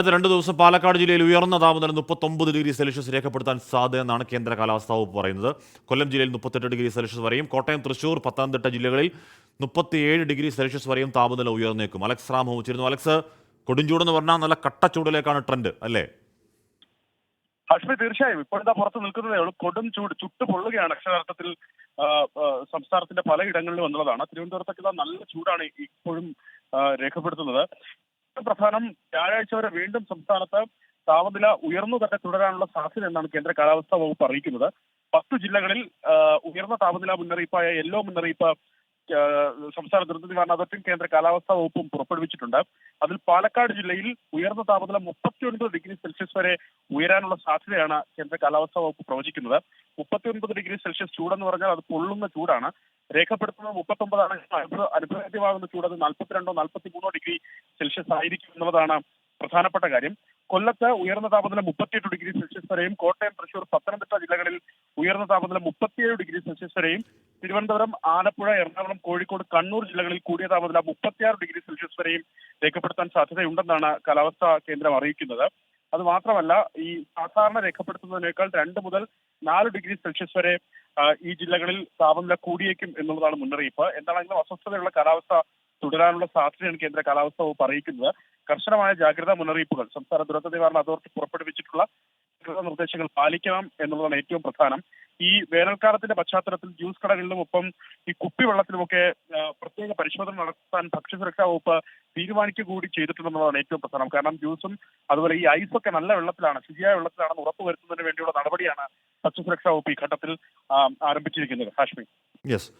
അടുത്ത 2 ദിവസം പാലക്കാട് ജില്ലയിൽ ഉയർന്ന താപനില 39°C രേഖപ്പെടുത്താൻ സാധ്യതയെന്നാണ് കേന്ദ്ര കാലാവസ്ഥാ വകുപ്പ് പറയുന്നത്. കൊല്ലം ജില്ലയിൽ 38°C വരെയും, കോട്ടയം, തൃശൂർ, പത്തനംതിട്ട ജില്ലകളിൽ 37°C വരെയും താപനില ഉയർന്നേക്കും. അലക്സ് റാം ഹോമിച്ചിരുന്നു. അലക്സ്, കൊടുംചൂടെന്ന് പറഞ്ഞാൽ നല്ല കട്ടച്ചൂടിലേക്കാണ് ട്രെൻഡ് അല്ലേ? ഹാഷ്മി, തീർച്ചയായും ഇപ്പോഴത്തെ പുറത്ത് നിൽക്കുന്നതേ ഉള്ളൂ. കൊടും ചൂട് ചുട്ടു പൊള്ളുകയാണ് അക്ഷരാർത്ഥത്തിൽ. സംസ്ഥാനത്തിന്റെ പലയിടങ്ങളിലും എന്നുള്ളതാണ്. തിരുവനന്തപുരത്തൊക്കെ നല്ല ചൂടാണ് ഇപ്പോഴും രേഖപ്പെടുത്തുന്നത്. പ്രധാനം വ്യാഴാഴ്ച വരെ വീണ്ടും സംസ്ഥാനത്ത് താപനില ഉയർന്നു തന്നെ തുടരാനുള്ള സാധ്യത എന്നാണ് കേന്ദ്ര കാലാവസ്ഥാ വകുപ്പ് അറിയിക്കുന്നത്. 10 ജില്ലകളിൽ ഉയർന്ന താപനില മുന്നറിയിപ്പായ യെല്ലോ മുന്നറിയിപ്പ് സംസ്ഥാന ദുരന്ത നിവാരണ അതോറിറ്റിയും കേന്ദ്ര കാലാവസ്ഥാ വകുപ്പും പുറപ്പെടുവിച്ചിട്ടുണ്ട്. അതിൽ പാലക്കാട് ജില്ലയിൽ ഉയർന്ന താപനില 39°C വരെ ഉയരാനുള്ള സാധ്യതയാണ് കേന്ദ്ര കാലാവസ്ഥാ വകുപ്പ് പ്രവചിക്കുന്നത്. 39°C ചൂടെന്ന് പറഞ്ഞാൽ അത് പൊള്ളുന്ന ചൂടാണ്. രേഖപ്പെടുത്തുന്നത് 39 ആണ്. അനുഭവവേദ്യമാകുന്ന ചൂട് അത് 42 43°C ആയിരിക്കും എന്നുള്ളതാണ് പ്രധാനപ്പെട്ട കാര്യം. കൊല്ലത്ത് ഉയർന്ന താപനില 38°C വരെയും, കോട്ടയം, തൃശൂർ, പത്തനംതിട്ട ജില്ലകളിൽ ഉയർന്ന താപനില 37°C വരെയും, തിരുവനന്തപുരം, ആലപ്പുഴ, എറണാകുളം, കോഴിക്കോട്, കണ്ണൂർ ജില്ലകളിൽ കൂടിയ താപനില 36°C വരെയും രേഖപ്പെടുത്താൻ സാധ്യതയുണ്ടെന്നാണ് കാലാവസ്ഥാ കേന്ദ്രം അറിയിക്കുന്നത്. അത് മാത്രമല്ല, ഈ സാധാരണ രേഖപ്പെടുത്തുന്നതിനേക്കാൾ 2 മുതൽ 4°C വരെ ഈ ജില്ലകളിൽ താപനില കൂടിയേക്കും എന്നുള്ളതാണ് മുന്നറിയിപ്പ്. എന്താണെങ്കിലും അസ്വസ്ഥതയുള്ള കാലാവസ്ഥ തുടരാനുള്ള സാധ്യതയാണ് കേന്ദ്ര കാലാവസ്ഥാ വകുപ്പ് അറിയിക്കുന്നത്. കർശനമായ ജാഗ്രതാ മുന്നറിയിപ്പുകൾ സംസ്ഥാന ദുരന്ത നിവാരണ അതോറിറ്റി പുറപ്പെടുവിച്ചിട്ടുള്ള ജാഗ്രതാ നിർദ്ദേശങ്ങൾ പാലിക്കണം എന്നുള്ളതാണ് ഏറ്റവും പ്രധാനം. ഈ വേനൽക്കാലത്തിന്റെ പശ്ചാത്തലത്തിൽ ജ്യൂസ് കടകളിലും ഒപ്പം ഈ കുപ്പിവെള്ളത്തിലുമൊക്കെ പ്രത്യേക പരിശോധന നടത്താൻ ഭക്ഷ്യസുരക്ഷാ വകുപ്പ് തീരുമാനിക്കുക കൂടി ചെയ്തിട്ടുണ്ടെന്നുള്ളതാണ് ഏറ്റവും പ്രധാനം. കാരണം ജ്യൂസും അതുപോലെ ഈ ഐസൊക്കെ നല്ല വെള്ളത്തിലാണ്, ശുചിയായ വെള്ളത്തിലാണെന്ന് ഉറപ്പുവരുത്തുന്നതിന് വേണ്ടിയുള്ള നടപടിയാണ് ഭക്ഷ്യസുരക്ഷാ വകുപ്പ് ഈ ഘട്ടത്തിൽ ആരംഭിച്ചിരിക്കുന്നത്. ഹാഷ്മി. യെസ്.